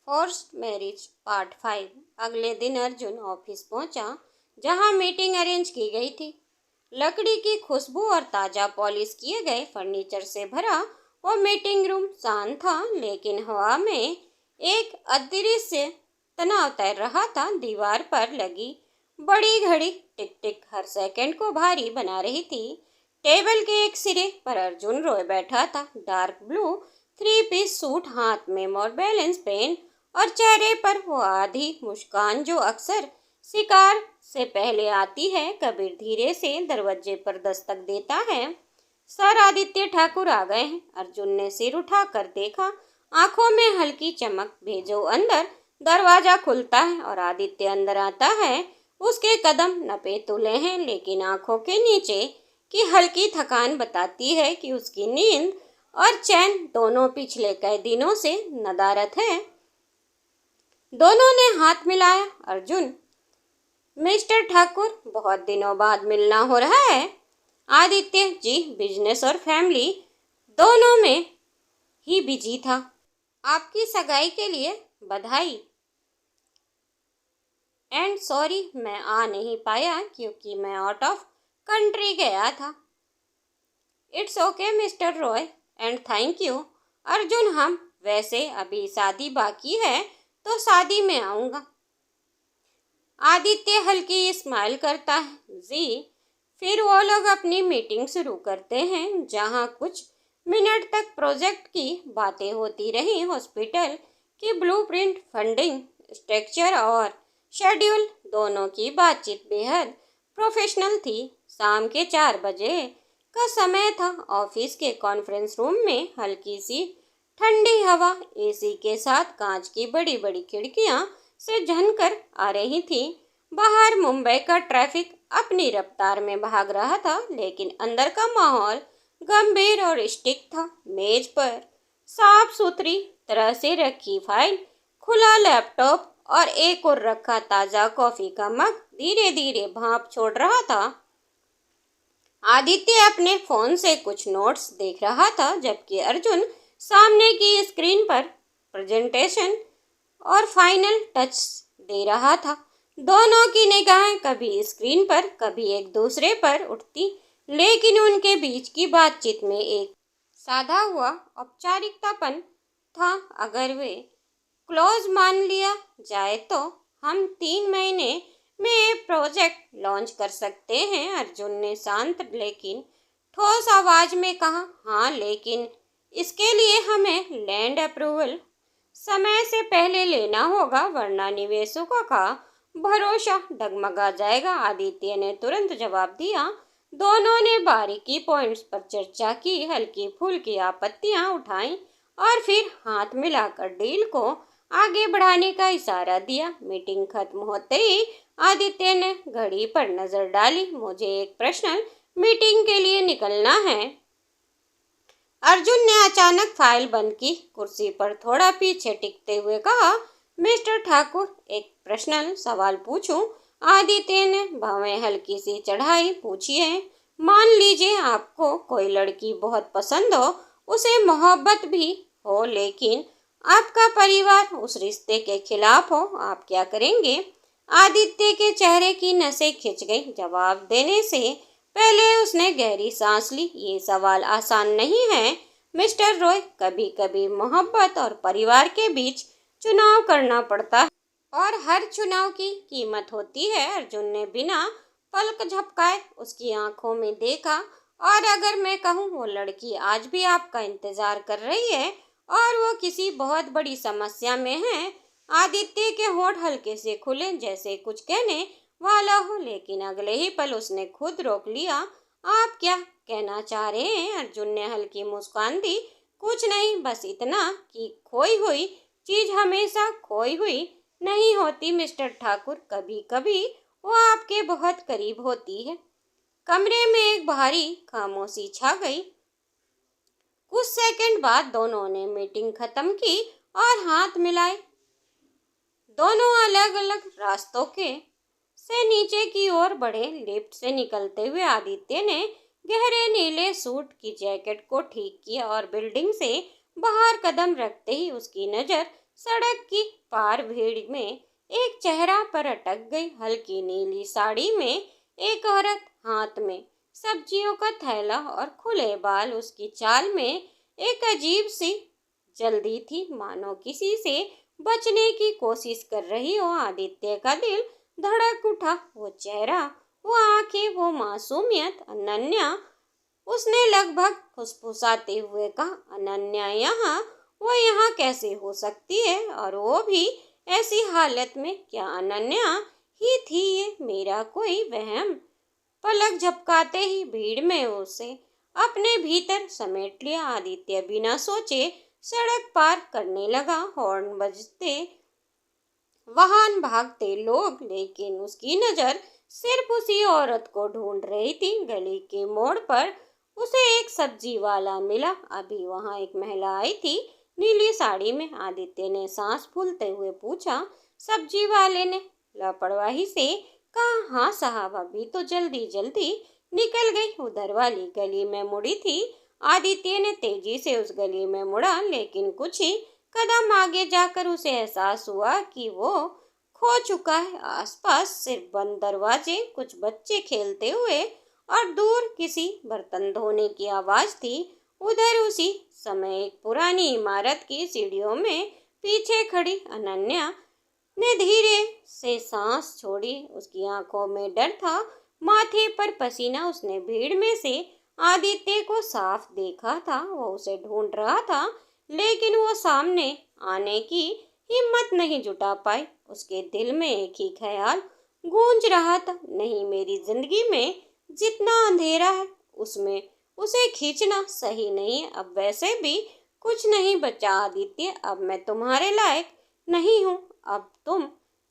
Forced marriage part 5। अगले दिन Arjun office पहुंचा, जहां मीटिंग अरेंज की गई थी। लकड़ी की खुशबू और ताजा पॉलिश किए गए फर्नीचर से भरा वो मीटिंग रूम शांत था, लेकिन हवा में एक अदृश्य तनाव तैर रहा था। दीवार पर लगी बड़ी घड़ी टिक टिक हर सेकंड को भारी बना रही थी। टेबल के एक सिरे पर अर्जुन रॉय बैठा था, dark blue three piece suit, हाथ में मोर बैलेंस पेन और चेहरे पर वो आधी मुस्कान जो अक्सर शिकार से पहले आती है। कबीर धीरे से दरवाजे पर दस्तक देता है। सर, आदित्य ठाकुर आ गए हैं। अर्जुन ने सिर उठाकर देखा, आंखों में हल्की चमक। भेजो अंदर। दरवाजा खुलता है और आदित्य अंदर आता है। उसके कदम नपे तुले हैं, लेकिन आंखों के नीचे की हल्की थकान बताती है कि उसकी नींद और चैन दोनों पिछले कई दिनों से नदारद है। दोनों ने हाथ मिलाया। अर्जुन, मिस्टर ठाकुर, बहुत दिनों बाद मिलना हो रहा है। आदित्य, जी, बिजनेस और फैमिली दोनों में ही बिजी था। आपकी सगाई के लिए बधाई। एंड सॉरी, मैं आ नहीं पाया क्योंकि मैं आउट ऑफ कंट्री गया था। It's okay mister Roy, and thank you. Arjun, हम वैसे अभी शादी बाकी है तो शादी में आऊँगा। आदित्य हल्की स्माइल करता है। जी। फिर वो लोग अपनी मीटिंग शुरू करते हैं, जहाँ कुछ मिनट तक प्रोजेक्ट की बातें होती रही। हॉस्पिटल की ब्लूप्रिंट, फंडिंग स्ट्रक्चर और शेड्यूल, दोनों की बातचीत बेहद प्रोफेशनल थी। शाम के 4 बजे का समय था। ऑफिस के कॉन्फ्रेंस रूम में हल्की सी ठंडी हवा एसी के साथ कांच की बड़ी बड़ी खिड़कियां से झनकर आ रही थी। बाहर मुंबई का ट्रैफिक अपनी रफ्तार में भाग रहा था, लेकिन अंदर का माहौल गंभीर और स्टिक था। मेज पर साफ सुथरी तरह से रखी फाइल, खुला लैपटॉप और एक और रखा ताजा कॉफी का मग धीरे धीरे भाप छोड़ रहा था। आदित्य अपने फोन से कुछ नोट्स देख रहा था, जबकि अर्जुन सामने की स्क्रीन पर प्रेजेंटेशन और फाइनल टच दे रहा था। दोनों की निगाहें कभी स्क्रीन पर कभी एक दूसरे पर उठती, लेकिन उनके बीच की बातचीत में एक साधा हुआ औपचारिकतापन था। अगर वे क्लोज मान लिया जाए तो हम 3 महीने में एक प्रोजेक्ट लॉन्च कर सकते हैं। अर्जुन ने शांत लेकिन ठोस आवाज में कहा, हाँ, लेकिन इसके लिए हमें लैंड अप्रूवल समय से पहले लेना होगा, वरना निवेशकों का भरोसा डगमगा जाएगा। आदित्य ने तुरंत जवाब दिया। दोनों ने बारीकी पॉइंट्स पर चर्चा की, हल्की फुल्की आपत्तियां उठाई और फिर हाथ मिलाकर डील को आगे बढ़ाने का इशारा दिया। मीटिंग खत्म होते ही आदित्य ने घड़ी पर नजर डाली। मुझे एक पर्सनल मीटिंग के लिए निकलना है। अर्जुन ने अचानक फाइल बंद की। कुर्सी पर थोड़ा पीछे टिकते हुए कहा, मिस्टर ठाकुर, एक पर्सनल सवाल पूछूं? आदित्य ने भवें हल्की सी चढ़ाई। पूछिए। मान लीजिए आपको कोई लड़की बहुत पसंद हो, उसे मोहब्बत भी हो, लेकिन आपका परिवार उस रिश्ते के खिलाफ हो, आप क्या करेंगे? आदित्य के चेहरे की नसें खिंच गई। जवाब देने से पहले उसने गहरी सांस ली। ये सवाल आसान नहीं है मिस्टर रॉय। कभी कभी मोहब्बत और परिवार के बीच चुनाव करना पड़ता है और हर चुनाव की कीमत होती है। अर्जुन ने बिना पलक झपकाए उसकी आंखों में देखा। और अगर मैं कहूँ वो लड़की आज भी आपका इंतजार कर रही है और वो किसी बहुत बड़ी समस्या में है। आदित्य के होंठ हल्के से खुले, जैसे कुछ कहने वाला हो, लेकिन अगले ही पल उसने खुद रोक लिया। आप क्या कहना चाह रहे हैं? अर्जुन ने हल्की मुस्कान दी। कुछ नहीं, बस इतना कि खोई हुई चीज हमेशा खोई हुई नहीं होती मिस्टर ठाकुर, कभी कभी वो आपके बहुत करीब होती है। कमरे में एक भारी खामोशी छा गई। कुछ सेकंड बाद दोनों ने मीटिंग खत्म की और हाथ मिलाए। दोनों अलग अलग रास्तों के से नीचे की ओर बढ़े। लिफ्ट से निकलते हुए आदित्य ने गहरे नीले सूट की जैकेट को ठीक किया और बिल्डिंग से बाहर कदम रखते ही उसकी नज़र सड़क की पार भीड़ में एक चेहरा पर अटक गई। हल्की नीली साड़ी में एक औरत, हाथ में सब्जियों का थैला और खुले बाल। उसकी चाल में एक अजीब सी जल्दी थी, मानो किसी से बचने की कोशिश कर रही हो। आदित्य का दिल धड़क उठा। वो चेहरा, वो आंखें, वो मासूमियत। अनन्या, उसने लगभग फुसफुसाते हुए कहा, अनन्या यहाँ? वो यहाँ कैसे हो सकती है, और वो भी ऐसी हालत में? क्या अनन्या ही थी ये, मेरा कोई वहम? पलक झपकाते ही भीड़ में उसे अपने भीतर समेट लिया। आदित्य बिना सोचे सड़क पार करने लगा। हॉर्न बजते, वाहन भागते, लोग, लेकिन उसकी नजर सिर्फ उसी औरत को ढूंढ रही थी। गली के मोड़ पर उसे एक सब्जी वाला मिला। अभी वहां एक महिला आई थी, नीली साड़ी में। आदित्य ने सांस फूलते हुए पूछा। सब्जी वाले ने लापरवाही से कहा, हाँ साहब, अभी तो जल्दी जल्दी निकल गई, उधर वाली गली में मुड़ी थी। आदित्य ने तेजी से उस गली में मुड़ा, लेकिन कुछ ही कदम आगे जाकर उसे एहसास हुआ कि वो खो चुका है। आसपास सिर्फ बंद दरवाजे, कुछ बच्चे खेलते हुए और दूर किसी बर्तन धोने की आवाज थी। उधर उसी समय एक पुरानी इमारत की सीढ़ियों में पीछे खड़ी अनन्या ने धीरे से सांस छोड़ी। उसकी आंखों में डर था, माथे पर पसीना। उसने भीड़ में से आदित्य को साफ देखा था। वो उसे ढूंढ रहा था, लेकिन वो सामने आने की हिम्मत नहीं जुटा पाई। उसके दिल में एक ही ख्याल गूंज रहा था, नहीं, मेरी जिंदगी में जितना अंधेरा है उसमें उसे खींचना सही नहीं है। अब वैसे भी कुछ नहीं बचा आदित्य, अब मैं तुम्हारे लायक नहीं हूँ। अब तुम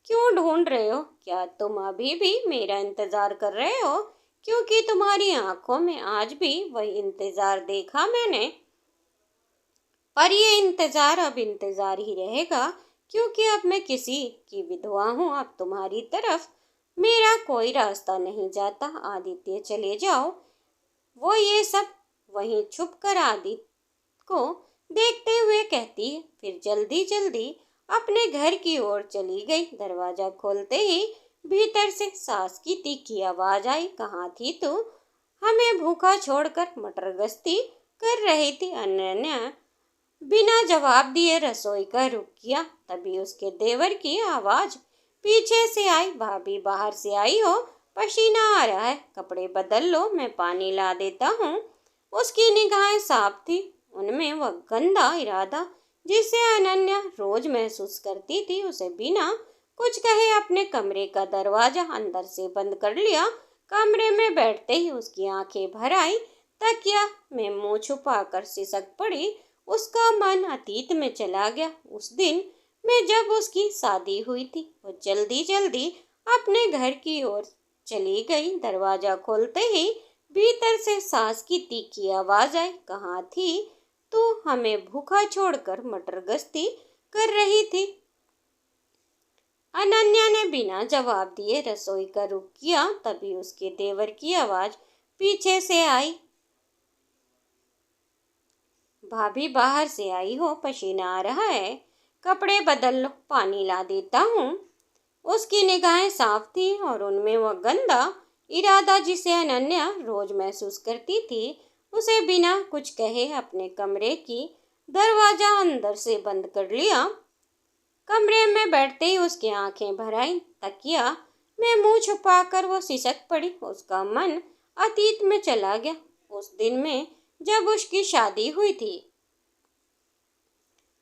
क्यों ढूंढ रहे हो? क्या तुम अभी भी मेरा इंतजार कर रहे हो? क्योंकि तुम्हारी आंखों में आज भी वही इंतजार देखा मैंने। पर ये इंतजार अब इंतजार ही रहेगा, क्योंकि अब मैं किसी की विधवा हूँ। अब तुम्हारी तरफ मेरा कोई रास्ता नहीं जाता। आदित्य, चले जाओ। वो ये सब वहीं छुप कर आदित्य को देखते हुए कहती है, फिर जल्दी जल्दी अपने घर की ओर चली गई। दरवाजा खोलते ही भीतर से सास की तीखी आवाज आई, कहाँ थी तू? हमें भूखा छोड़कर मटर गश्ती कर रही थी। अनन्या बिना जवाब दिए रसोई का रुख किया। तभी उसके देवर की आवाज पीछे से आई, भाभी बाहर से आई हो? पसीना आ रहा है, कपड़े बदल लो, मैं पानी ला देता हूँ। उसकी निगाहें साफ थी, उनमें वह गंदा इरादा जिसे अनन्या रोज महसूस करती थी। उसे बिना कुछ कहे अपने कमरे का दरवाजा अंदर से बंद कर लिया। कमरे में बैठते ही उसकी आंखें भर आई, तकिया में मुंह छुपा कर सिसक पड़ी। उसका मन अतीत में चला गया, उस दिन में जब उसकी शादी हुई थी। वो जल्दी जल्दी अपने घर की ओर चली गई। दरवाजा खोलते ही भीतर से सास की तीखी आवाज आई, कहाँ थी तू? हमें भूखा छोड़कर मटर गश्ती कर रही थी। अनन्या ने बिना जवाब दिए रसोई का रुख किया। तभी उसके देवर की आवाज पीछे से आई, भाभी बाहर से आई हो? पसीना आ रहा है, कपड़े बदल लो, पानी ला देता हूँ। उसकी निगाहें साफ थी और उनमें वह गंदा इरादा जिसे अनन्या रोज महसूस करती थी। उसे बिना कुछ कहे अपने कमरे की दरवाजा अंदर से बंद कर लिया। कमरे में बैठते ही उसकी आंखें भर आईं। तकिया में मुंह छुपाकर वो सिसक पड़ी। उसका मन अतीत में चला गया, उस दिन में जब उसकी शादी हुई थी।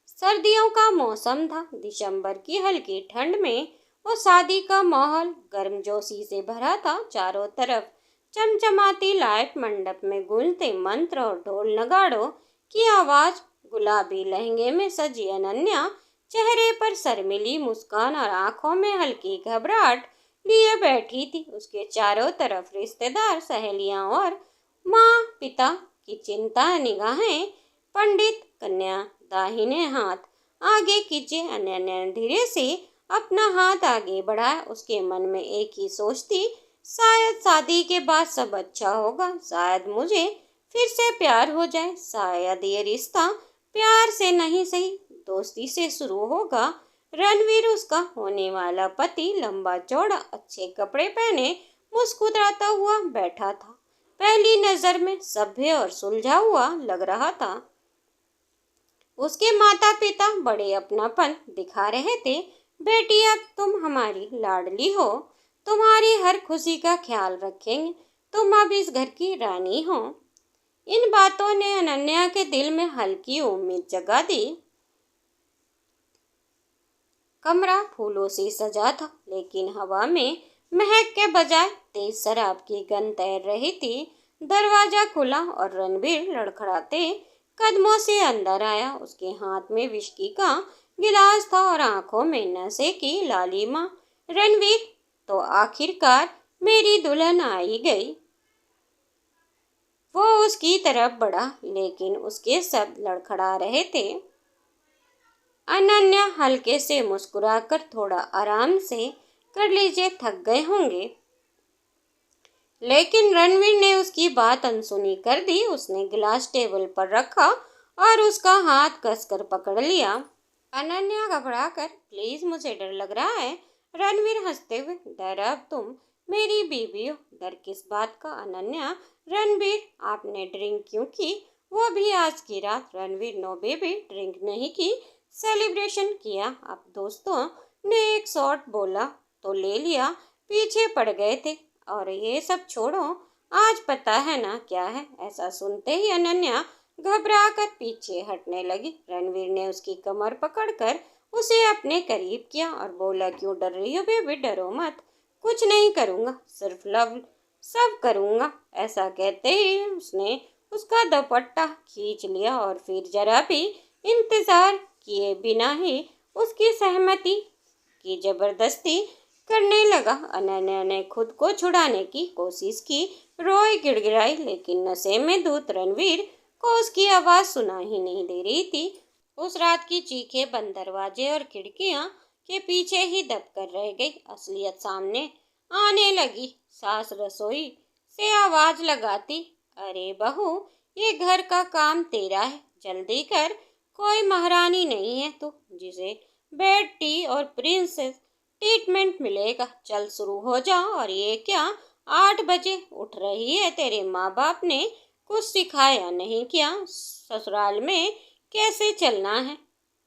सर्दियों का मौसम था, दिसंबर की हल्की ठंड में वो शादी का माहौल गर्मजोशी से भरा था। चारों तरफ चमचमाती लाइट, मंडप में गूंजते मंत्र और ढोल नगाड़ों की आवाज। गुलाबी लहंगे में सजी अनन्या चेहरे पर शर्मीली मुस्कान और आंखों में हल्की घबराहट लिए बैठी थी। उसके चारों तरफ रिश्तेदार, सहेलियां और माँ पिता की चिंता निगाहें। पंडित, कन्या दाहिने हाथ आगे कीजिए। अनन्या ने धीरे से अपना हाथ आगे बढ़ाया। उसके मन में एक ही सोच थी, शायद शादी के बाद सब अच्छा होगा, शायद मुझे फिर से प्यार हो जाए, शायद ये रिश्ता प्यार से नहीं सही दोस्ती से शुरू होगा। रणवीर उसका होने वाला पति लंबा चौड़ा अच्छे कपड़े पहने मुस्कुराता हुआ बैठा था। पहली नजर में सभ्य और सुलझा हुआ लग रहा था। उसके माता पिता बड़े अपनापन दिखा रहे थे। बेटी, अब तुम हमारी लाडली हो, तुम्हारी हर खुशी का ख्याल रखेंगे, तुम अब इस घर की रानी हो। इन बातों ने अनन्या के दिल में हल्की उम्मीद जगा दी। कमरा फूलों से सजा था, लेकिन हवा में महक के बजाय तेज शराब की गंध तैर रही थी। दरवाजा खुला और रणवीर लड़खड़ाते कदमों से अंदर आया। उसके हाथ में विस्की का गिलास था और आंखों में नशे की लालिमा। रणवीर, तो आखिरकार मेरी दुल्हन आई गई। वो उसकी तरफ बढ़ा, लेकिन उसके शब्द लड़खड़ा रहे थे। अनन्या हल्के से मुस्कुराकर, थोड़ा आराम से कर लीजिए, थक गए होंगे। लेकिन रणवीर ने उसकी बात अनसुनी कर दी। उसने गिलास टेबल पर रखा और उसका हाथ कसकर पकड़ लिया। अनन्या घबराकर, प्लीज, मुझे डर लग रहा है। रणवीर हंसते हुए, डर, अब तुम मेरी बीवी हो, डर किस बात का। अनन्या, रणवीर, आपने ड्रिंक क्यों की, वो भी आज की रात। रणवीर, नो बेबी, ड्रिंक नहीं की, सेलिब्रेशन किया। अब दोस्तों ने एक शॉट बोला तो ले लिया, पीछे पड़ गए थे। और ये सब छोड़ो, आज पता है ना क्या है। ऐसा सुनते ही अनन्या घबरा कर पीछे हटने लगी। रणवीर ने उसकी कमर पकड़कर उसे अपने करीब किया और बोला, क्यों डर रही हो बेबी, डरो मत, कुछ नहीं करूँगा, सिर्फ लव सब करूँगा। ऐसा कहते ही उसने उसका दुपट्टा खींच लिया और फिर जरा भी इंतजार किए बिना ही उसकी सहमति की जबरदस्ती करने लगा। अनन्या ने खुद को छुड़ाने की कोशिश की, रोई, गिड़गिड़ाई, लेकिन नशे में धुत रणवीर को उसकी आवाज सुनाई ही नहीं दे रही थी। उस रात की चीखें बंद दरवाजे और खिड़कियां के पीछे ही दबकर रह गई। असलियत सामने आने लगी। सास रसोई से आवाज लगाती, अरे बहू, ये घर का काम तेरा है, जल्दी कर, कोई महारानी नहीं है तू जिसे बेड टी और प्रिंसेस ट्रीटमेंट मिलेगा। चल शुरू हो जा। और ये क्या, 8 बजे उठ रही है? तेरे माँ बाप ने कुछ सिखाया नहीं क्या? ससुराल में कैसे चलना है?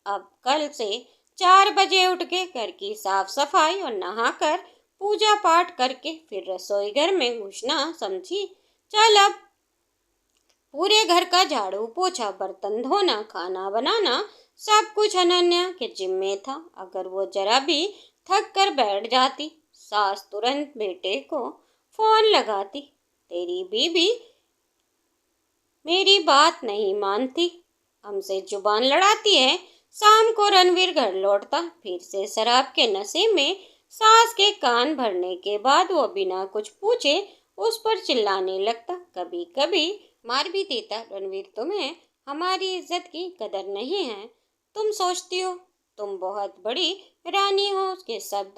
अब कल से 4 बजे उठ के घर की साफ सफाई और नहाकर पूजा पाठ करके फिर रसोई घर में घुसना, समझी? चल अब पूरे घर का झाड़ू पोछा, बर्तन धोना, खाना बनाना, सब कुछ अनन्या के जिम्मे था। अगर वो जरा भी थक कर बैठ जाती, सास तुरंत बेटे को फोन लगाती, तेरी बीबी मेरी बात नहीं मानती, हमसे जुबान लड़ाती है। शाम को रणवीर घर लौटता, फिर से शराब के नशे में। सास के कान भरने के बाद वो बिना कुछ पूछे उस पर चिल्लाने लगता, कभी कभी मार भी देता। रणवीर, तुम्हें हमारी इज्जत की कदर नहीं है, तुम सोचती हो तुम बहुत बड़ी रानी हो। उसके शब्द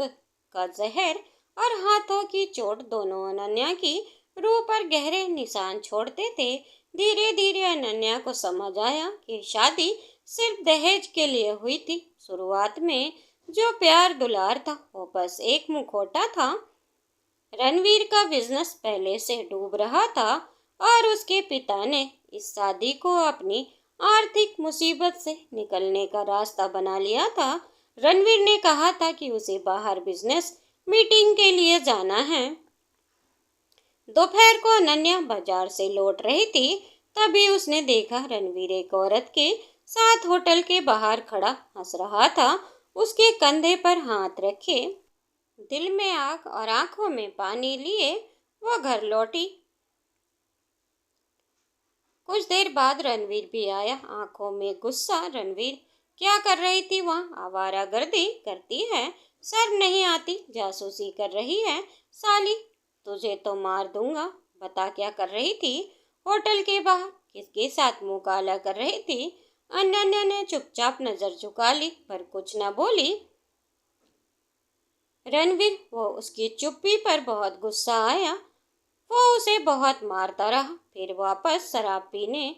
का जहर और हाथों की चोट दोनों अनन्या की रूह पर गहरे निशान छोड़ते थे। धीरे धीरे अनन्या को समझ आया कि शादी सिर्फ दहेज के लिए हुई थी। शुरुआत में जो प्यार दुलार था वो बस एक मुखौटा था। रणवीर का बिजनेस पहले से डूब रहा था और उसके पिता ने इस शादी को अपनी आर्थिक मुसीबत से निकलने का रास्ता बना लिया था। रणवीर ने कहा था कि उसे बाहर बिजनेस मीटिंग के लिए जाना है। दोपहर को अनन्या बाजार से लौट रही थी, तभी उसने देखा रणवीर एक औरत के साथ होटल के बाहर खड़ा हंस रहा था। उसके कंधे पर हाथ रखे, दिल में आग और आंखों में पानी लिए वो घर लौटी। कुछ देर बाद रणवीर भी आया, आंखों में गुस्सा। रणवीर, क्या कर रही थी वहाँ? आवारागर्दी करती है, शर्म नहीं आती, जासूसी कर रही है। साली, तुझे तो मार दूंगा। बता क्या कर रही थी होटल के बाहर? किसके साथ मुंह काला कर रही थी? अनन्या ने चुपचाप नजर झुका ली, पर कुछ न बोली। रणवीर, वो उसकी चुप्पी पर बहुत गुस्सा आया। वो उसे बहुत मारता रहा, फिर वापस शराब पीने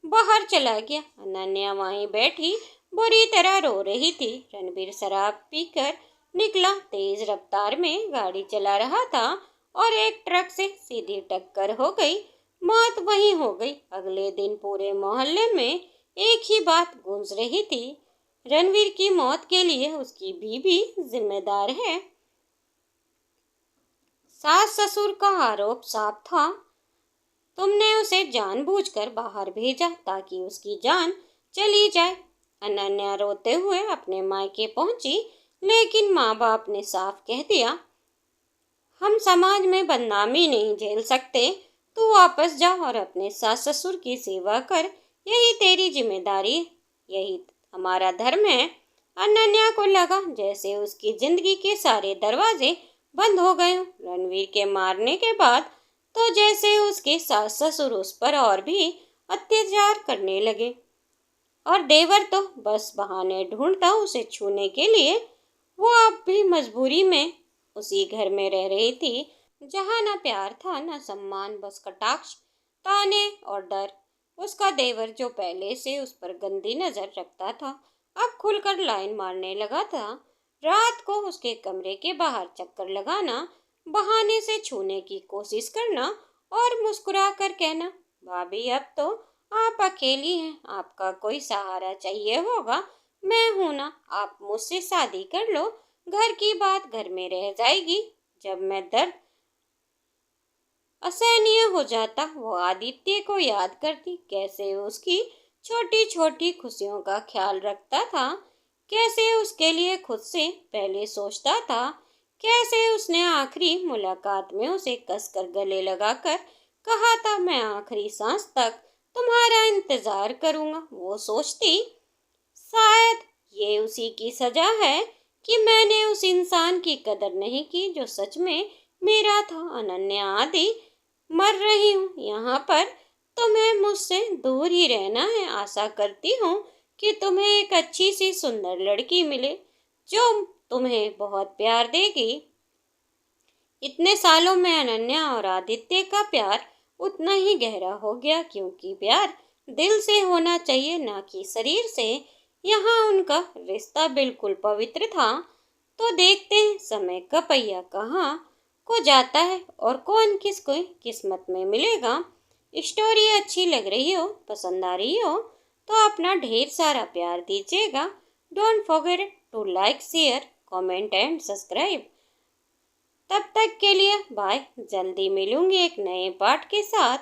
बाहर चला गया। अनन्या वहीं बैठी बुरी तरह रो रही थी। रणबीर शराब पीकर निकला, तेज रफ्तार में गाड़ी चला रहा था और एक ट्रक से सीधी टक्कर हो गई। मौत वहीं हो गई। अगले दिन पूरे मोहल्ले में एक ही बात गूंज रही थी, रणवीर की मौत के लिए उसकी बीवी जिम्मेदार है। सास ससुर का आरोप साफ था, तुमने उसे जानबूझकर बाहर भेजा ताकि उसकी जान चली जाए। अनन्या रोते हुए अपने मायके पहुंची, लेकिन माँ बाप ने साफ कह दिया, हम समाज में बदनामी नहीं झेल सकते। तू वापस जा और अपने सास ससुर की सेवा कर, यही तेरी जिम्मेदारी, यही हमारा धर्म है। अनन्या को लगा जैसे उसकी जिंदगी के सारे दरवाजे बंद हो गए हों। रणवीर के मारने के बाद तो जैसे उसके सास ससुर उस पर और भी अत्याचार करने लगे, और देवर तो बस बहाने ढूंढता उसे छूने के लिए। वो अब भी मजबूरी में उसी घर में रह रही थी, जहाँ न प्यार था न सम्मान, बस कटाक्ष, ताने और डर। उसका देवर जो पहले से उस पर गंदी नजर रखता था, अब खुलकर लाइन मारने लगा था। रात को उसके कमरे के बाहर चक्कर लगाना, बहाने से छूने की कोशिश करना और मुस्कुरा कर कहना, भाभी अब तो आप अकेली हैं, आपका कोई सहारा चाहिए होगा, मैं हूं ना, आप मुझसे शादी कर लो, घर की बात घर में रह जाएगी। जब मैं दर्द असहनीय हो जाता, वो आदित्य को याद करती, कैसे उसकी छोटी छोटी खुशियों का ख्याल रखता था, कैसे उसके लिए खुद से पहले सोचता था, कैसे उसने आखिरी मुलाकात में उसे कसकर गले लगाकर कहा था, मैं आखिरी सांस तक तुम्हारा इंतजार करूंगा। वो सोचती, शायद ये उसी की सजा है कि मैंने उस इंसान की कदर नहीं की जो सच में मेरा था। अनन्या आदि, मर रही हूँ यहाँ पर, तुम्हें मुझसे दूर ही रहना है। आशा करती हूँ कि तुम्हें एक अच्छी सी सुंदर लड़की मिले जो तुम्हें बहुत प्यार देगी। इतने सालों में अनन्या और आदित्य का प्यार उतना ही गहरा हो गया, क्योंकि प्यार दिल से होना चाहिए, ना कि शरीर से। यहाँ उनका रिश्ता बिल्कुल पवित्र था। तो देखते हैं समय का पहिया कहाँ को जाता है और कौन किसको किस्मत में मिलेगा। स्टोरी अच्छी लग रही हो, पसंद आ रही हो, तो अपना ढेर सारा प्यार दीजिएगा। Don't forget to like, share, comment and subscribe. तब तक के लिए बाय, जल्दी मिलूंगी एक नए पार्ट के साथ।